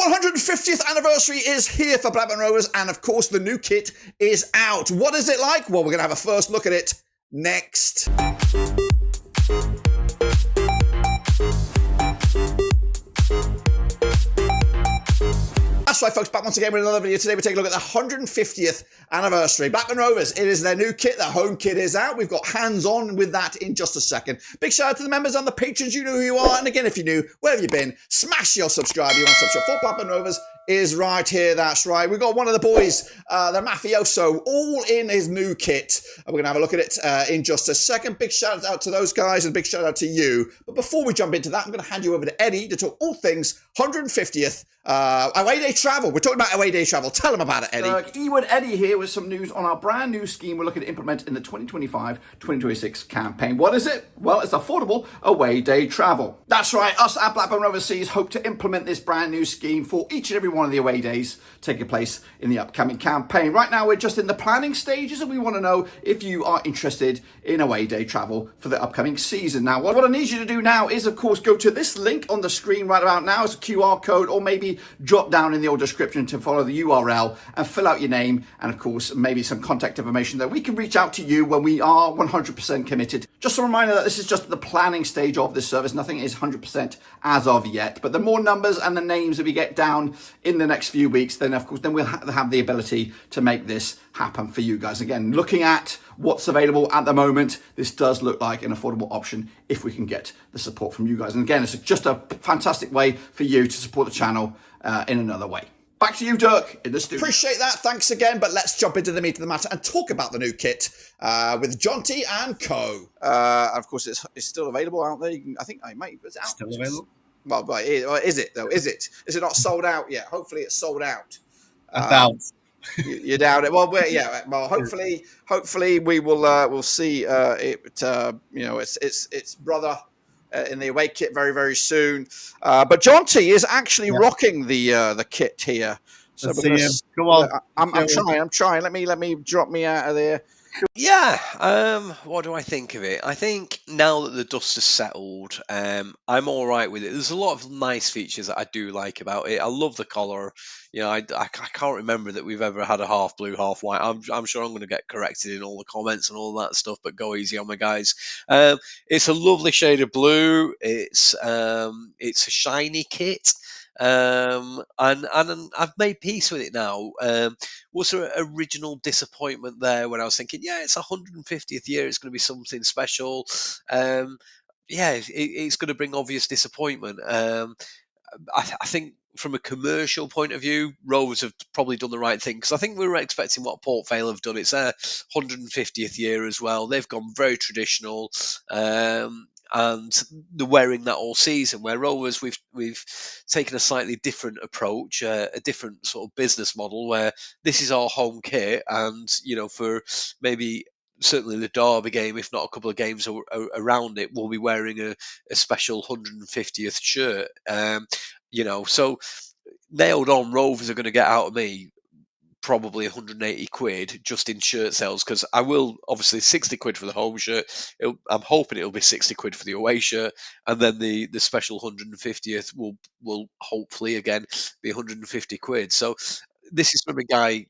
150th anniversary is here for Blackburn Rovers, and of course the new kit is out. What is it like? Well, we're going to have a first look at it next. That's right, folks, back once again with another video. Today we take a look at the 150th anniversary. Blackburn Rovers, it is their new kit. Their home kit is out. We've got hands-on with that in just a second. Big shout out to the members and the patrons. You know who you are. And again, if you're new, where have you been? Smash your subscribe. You want to subscribe for Blackburn Rovers is right here. That's right. We've got one of the boys, the Mafioso, all in his new kit. We're going to have a look at it in just a second. Big shout out to those guys and big shout out to you. But before we jump into that, I'm going to hand you over to Eddie to talk all things 150th away day travel. We're talking about away day travel. Tell them about it, Eddie. Ewan Eddie here with some news on our brand new scheme we're looking to implement in the 2025-2026 campaign. What is it? Well, it's affordable away day travel. That's right. Us at Blackburn Rovers Seas hope to implement this brand new scheme for each and every one of the away days taking place in the upcoming campaign. Right now, we're just in the planning stages and we want to know if you are interested in away day travel for the upcoming season. Now, what I need you to do now is, of course, go to this link on the screen right about now. It's a QR code, or maybe drop down in the old description to follow the URL and fill out your name and, of course, maybe some contact information that we can reach out to you when we are 100% committed. Just a reminder that this is just the planning stage of this service. Nothing is 100% as of yet. But the more numbers and the names that we get down in the next few weeks, then, of course, then we'll have the ability to make this happen for you guys. Again, looking at what's available at the moment, this does look like an affordable option if we can get the support from you guys. And again, it's just a fantastic way for you to support the channel in another way. Back to you, Dirk, in the studio. Appreciate that. Thanks again. But let's jump into the meat of the matter and talk about the new kit with Jonty and Co. Of course, it's still available out there. I think I might. Is it out? Still available? Well, but is it though? Is it not sold out yet? Hopefully, it's sold out. I doubt. You doubt it? Well, yeah. Well, hopefully we will. We'll see it. Its brother in the away kit very, very soon. But Jonty is actually rocking the kit here. So Come on. I'm trying. Let me drop me out of there. Yeah, what do I think of it? I think now that the dust has settled, I'm all right with it. There's a lot of nice features that I do like about it. I love the collar. You know, I can't remember that we've ever had a half blue, half white. I'm sure I'm going to get corrected in all the comments and all that stuff, but go easy on me, guys. It's a lovely shade of blue. It's a shiny kit. And I've made peace with it now. Was there an original disappointment there when I was thinking, yeah, it's 150th year, it's going to be something special? It's going to bring obvious disappointment. I think from a commercial point of view, Rovers have probably done the right thing, because I think we were expecting what Port Vale have done. It's their 150th year as well. They've gone very traditional. And they're wearing that all season. Where Rovers, we've taken a slightly different approach, a different sort of business model, where this is our home kit, and for maybe certainly the Derby game, if not a couple of games around it, we'll be wearing a special 150th shirt. So nailed on, Rovers are going to get out of me probably 180 quid just in shirt sales, because I will obviously 60 quid for the home shirt. I'm hoping it'll be 60 quid for the away shirt, and then the special 150th will hopefully again be 150 quid. So this is from a guy,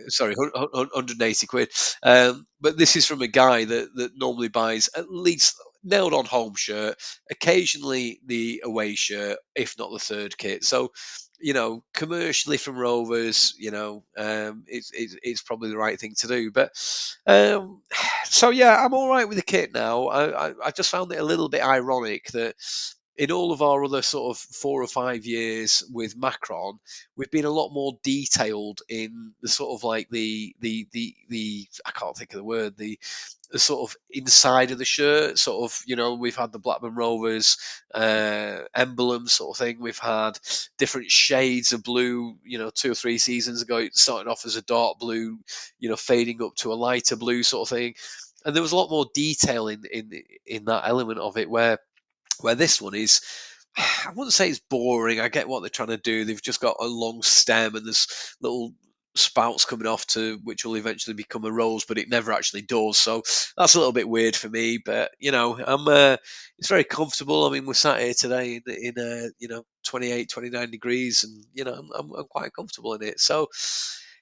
sorry, 180 quid, but this is from a guy that normally buys at least nailed on home shirt, occasionally the away shirt, if not the third kit. So commercially from Rovers, it's probably the right thing to do. But so yeah, I'm all right with the kit now. I just found it a little bit ironic that in all of our other sort of 4 or 5 years with Macron, we've been a lot more detailed in the sort of like the I can't think of the word, the sort of inside of the shirt, sort of, we've had the Blackburn Rovers emblem sort of thing. We've had different shades of blue, 2 or 3 seasons ago, it started off as a dark blue, fading up to a lighter blue sort of thing. And there was a lot more detail in that element of it, where this one is, I wouldn't say it's boring. I get what they're trying to do. They've just got a long stem and there's little spouts coming off to which will eventually become a rose, but it never actually does. So that's a little bit weird for me. But I'm it's very comfortable. I mean, we're sat here today in 28, 29 degrees, and I'm quite comfortable in it. So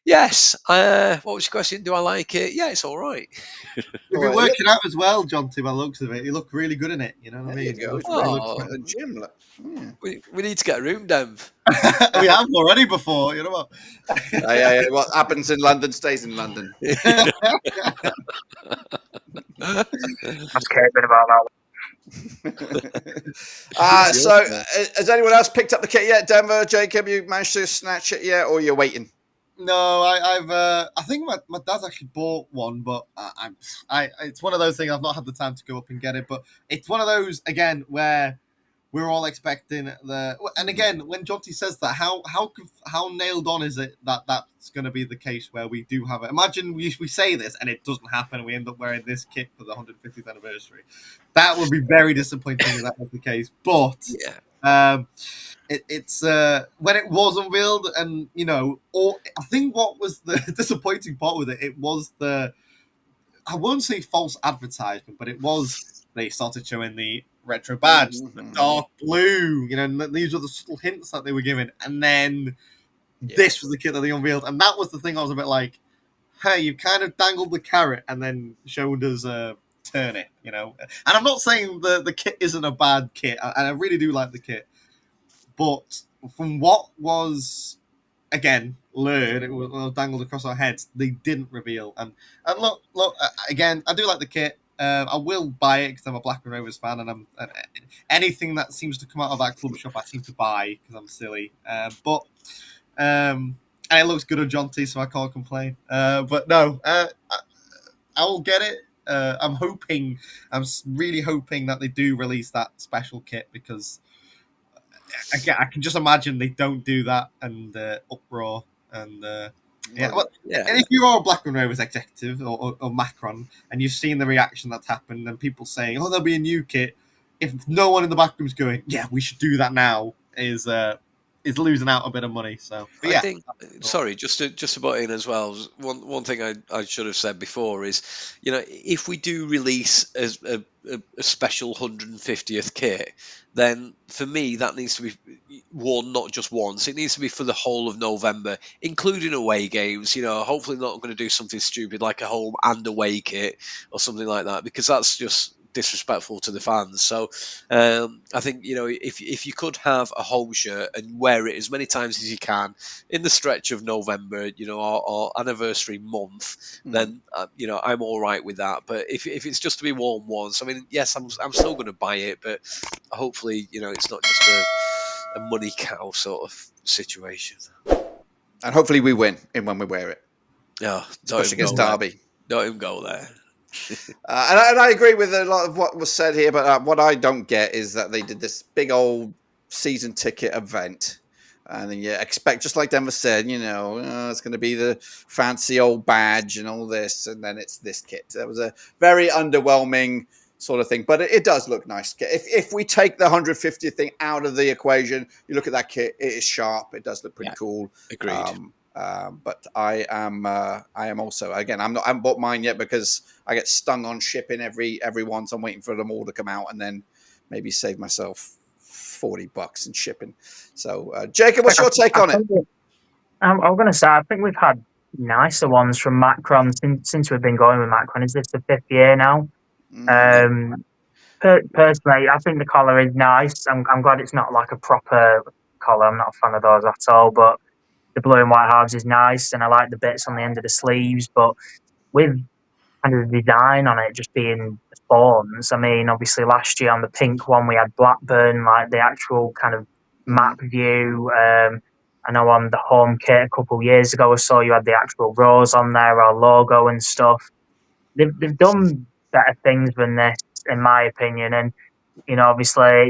yes. What was your question? Do I like it? Yeah, it's all right. You've been working out as well, John, by the looks of it. You look really good in it. You know what I There you mean? go. It's Really right Oh, in the gym. Look. Yeah. we need to get a room, Dev. we have already before. You know what? Yeah. What happens in London stays in London. I'm scared about that So, has anyone else picked up the kit yet? Denver, Jacob, you managed to snatch it yet, or you're waiting? No, I think my dad's actually bought one, but it's one of those things I've not had the time to go up and get it. But it's one of those again where we're all expecting and again when Jonty says that, how nailed on is it that that's going to be the case where we do have it? Imagine we say this and it doesn't happen, and we end up wearing this kit for the 150th anniversary. That would be very disappointing if that was the case. But Yeah. it's when it was unveiled, and I think what was the disappointing part with it was I won't say false advertisement, but it was they started showing the retro badge, the dark blue, and these were the subtle hints that they were giving, and then this was the kit that they unveiled, and that was the thing I was a bit like, hey, you kind of dangled the carrot and then showed us turn it, and I'm not saying the kit isn't a bad kit, and I really do like the kit. But from what was, again, lured, it was dangled across our heads, they didn't reveal. And look, again, I do like the kit. I will buy it because I'm a Blackburn Rovers fan, and anything that seems to come out of that club shop, I seem to buy because I'm silly. And it looks good on Jonty, so I can't complain. But no, I will get it. I'm really hoping that they do release that special kit, because I can just imagine they don't do that and uproar and And if you are a Blackburn Rovers executive or Macron, and you've seen the reaction that's happened and people saying, "Oh, there'll be a new kit," if no one in the back room's going, "Yeah, we should do that now," is losing out a bit of money. So, but I think, sorry, just to butt in as well. One thing I should have said before is, if we do release a special 150th kit, then for me that needs to be worn not just once. It needs to be for the whole of November, including away games. Hopefully not going to do something stupid like a home and away kit or something like that, because that's just disrespectful to the fans. So I think if you could have a home shirt and wear it as many times as you can in the stretch of November, our anniversary month, then I'm all right with that. But if it's just to be worn once, I mean, yes, I'm still going to buy it, but hopefully it's not just a money cow sort of situation. And hopefully we win when we wear it. Yeah, especially against Derby. Don't even go there. And I agree with a lot of what was said here, but what I don't get is that they did this big old season ticket event, and then you expect, just like Denver said, it's going to be the fancy old badge and all this, and then it's this kit. That was a very underwhelming sort of thing, but it does look nice. If we take the 150th thing out of the equation, you look at that kit, it is sharp. It does look pretty cool. Agreed. But I am also, again, I haven't bought mine yet because I get stung on shipping every one, so I'm waiting for them all to come out and then maybe save myself $40 in shipping. So, Jacob, what's your take on it? I'm going to say, I think we've had nicer ones from Macron since we've been going with Macron. Is this the 5th year now? Personally, I think the collar is nice. I'm glad it's not like a proper collar. I'm not a fan of those at all, but the blue and white halves is nice, and I like the bits on the end of the sleeves. But with kind of the design on it just being the fawns, I mean, obviously last year on the pink one we had Blackburn, like the actual kind of map view. I know on the home kit a couple of years ago or so you had the actual rose on there, our logo and stuff. They've done better things than this, in my opinion, and obviously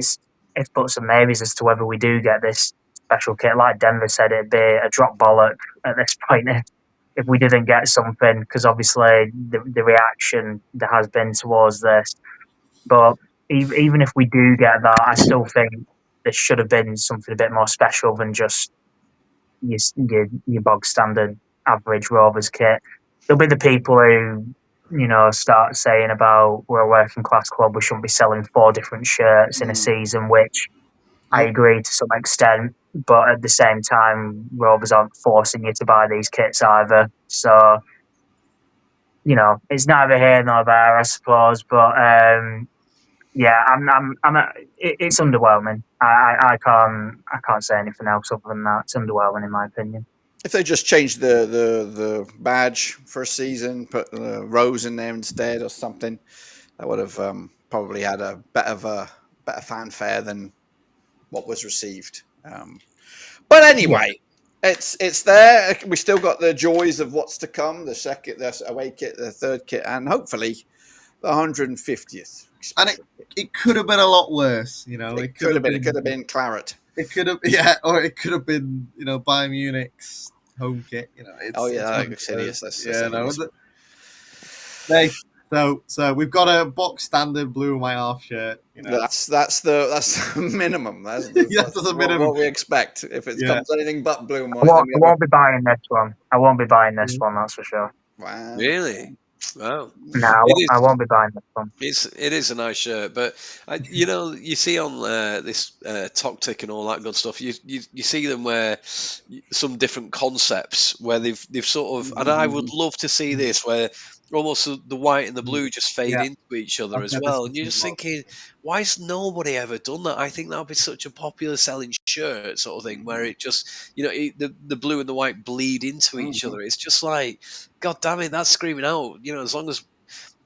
it's put some maybes as to whether we do get this special kit. Like Denver said, it'd be a drop bollock at this point if we didn't get something, because obviously the reaction there has been towards this. But even if we do get that, I still think there should have been something a bit more special than just your bog standard average Rovers kit. There'll be the people who, start saying about we're a working class club, we shouldn't be selling 4 different shirts in a season, which I agree to some extent. But at the same time, Rovers aren't forcing you to buy these kits either. So, it's neither here nor there, I suppose. But yeah, it's underwhelming. I can't say anything else other than that. It's underwhelming in my opinion. If they just changed the badge for a season, put Rose in there instead or something, that would have probably had a better fanfare than what was received. But anyway, it's there. We still got the joys of what's to come: the away kit, the third kit, and hopefully the 150th. And it could have been a lot worse, It could have been. It could have been claret. It could have, or it could have been, Bayern Munich's home kit. It's hideous. So we've got a box standard blue and white half shirt. That's the minimum. That's the minimum. What we expect. If it comes anything but blue and I white, won't be buying this one. I won't be buying this one. That's for sure. Wow. Really? Wow. No, I won't be buying this one. It is a nice shirt, but you see on this Toctic and all that good stuff. You see them where some different concepts where they've sort of, and I would love to see this where almost the white and the blue just fade into each other as well. And you're just thinking, why has nobody ever done that? I think that would be such a popular selling shirt sort of thing where it just, the blue and the white bleed into each other. It's just like, God damn it, that's screaming out. As long as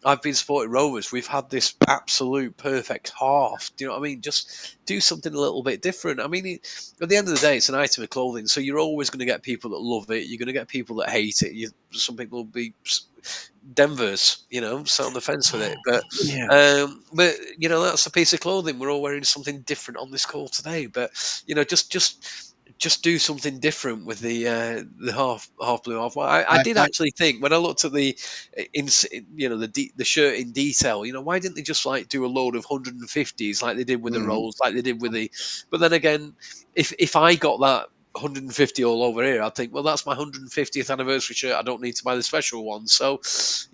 I've been supporting Rovers, we've had this absolute perfect half. Do you know what I mean? Just do something a little bit different. I mean, at the end of the day, it's an item of clothing, so you're always going to get people that love it. You're going to get people that hate it. Some people will be Denver's, sit on the fence with it. But that's a piece of clothing. We're all wearing something different on this call today. But just do something different with the half blue, half white. I did actually think when I looked at the shirt in detail, why didn't they just do a load of 150s like they did with the rolls, like they did with the. But then again, if I got that 150 all over here, I'd think, well, that's my 150th anniversary shirt. I don't need to buy the special one. So,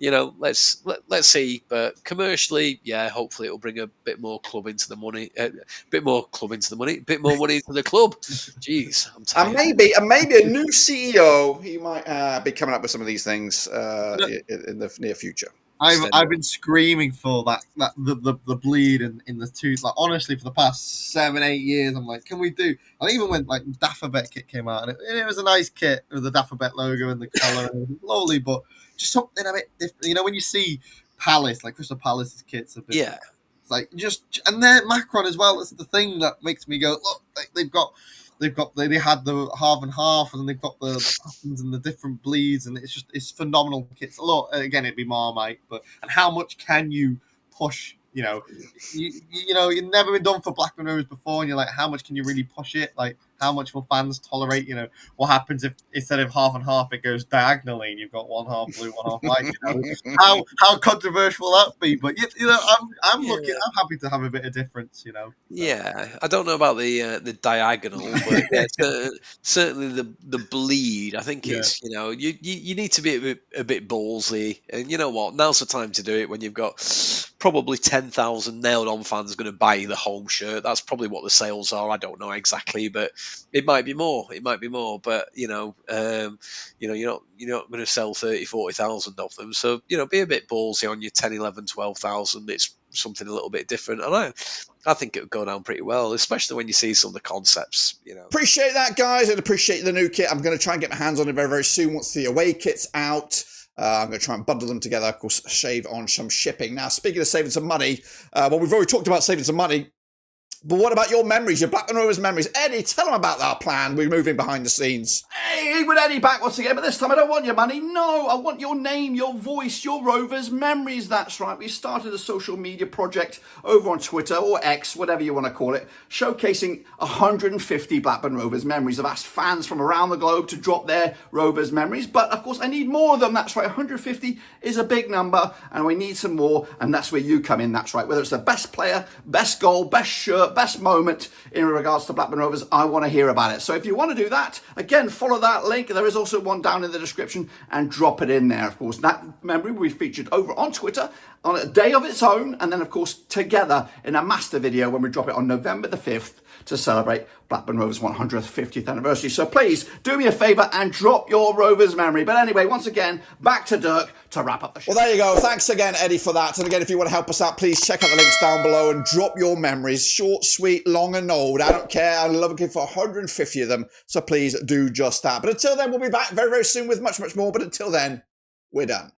let's see. But commercially, hopefully it'll bring a bit more club into the money, a bit more money into the club. Jeez, I'm tired. And maybe a new CEO. He might be coming up with some of these things in the near future. I've been screaming for that the bleed in the tooth. Like honestly, for the past 7-8 years, I'm like, can we do? And even when Daffabet kit came out, and it was a nice kit with the Daffabet logo and the collar, and it was lovely, but just something a bit different. When you see Palace, like Crystal Palace's kits, a bit, it's like and their Macron as well. That's the thing that makes me go, look, they had the half and half, and then they've got the buttons and the different bleeds, and it's phenomenal kits. A lot again, it'd be Marmite, and how much can you push? You've never been done for Blackburn Rovers before, and you're like, how much can you really push it? Like, how much will fans tolerate? What happens if instead of half and half, it goes diagonally, and you've got one half blue, one half white? How controversial will that be? But I'm looking. I'm happy to have a bit of difference. Yeah, I don't know about the diagonal, but certainly the bleed. I think it's you need to be a bit ballsy, and you know what? Now's the time to do it when you've got probably 10,000 nailed-on fans going to buy the home shirt. That's probably what the sales are. I don't know exactly, but it might be more. But you're not going to sell 30, 40,000 of them. So be a bit ballsy on your 10, 11, 12,000. It's something a little bit different, and I think it would go down pretty well, especially when you see some of the concepts. Appreciate that, guys, and appreciate the new kit. I'm going to try and get my hands on it very, very soon once the away kit's out. I'm going to try and bundle them together, of course, save on some shipping. Now, speaking of saving some money, we've already talked about saving some money, but what about your memories, your Blackburn Rovers memories? Eddie, tell them about our plan. We're moving behind the scenes. Hey, with Eddie back once again, but this time I don't want your money. No, I want your name, your voice, your Rovers memories. That's right. We started a social media project over on Twitter or X, whatever you want to call it, showcasing 150 Blackburn Rovers memories. I've asked fans from around the globe to drop their Rovers memories, but of course I need more of them. That's right. 150 is a big number, and we need some more, and that's where you come in. That's right. Whether it's the best player, best goal, best shirt, best moment in regards to Blackburn Rovers, I want to hear about it. So if you want to do that, again, follow that that link. There is also one down in the description, and drop it in there. Of course, that memory will be featured over on Twitter on a day of its own, and then of course together in a master video when we drop it on November the 5th to celebrate Blackburn Rovers' 150th anniversary. So please do me a favour and drop your Rovers memory. But anyway, once again, back to Dirk to wrap up the show. Well, there you go. Thanks again, Eddie, for that. And again, if you want to help us out, please check out the links down below and drop your memories. Short, sweet, long and old. I don't care. I love a kid for 150 of them. So please do just that. But until then, we'll be back very, very soon with much, much more. But until then, we're done.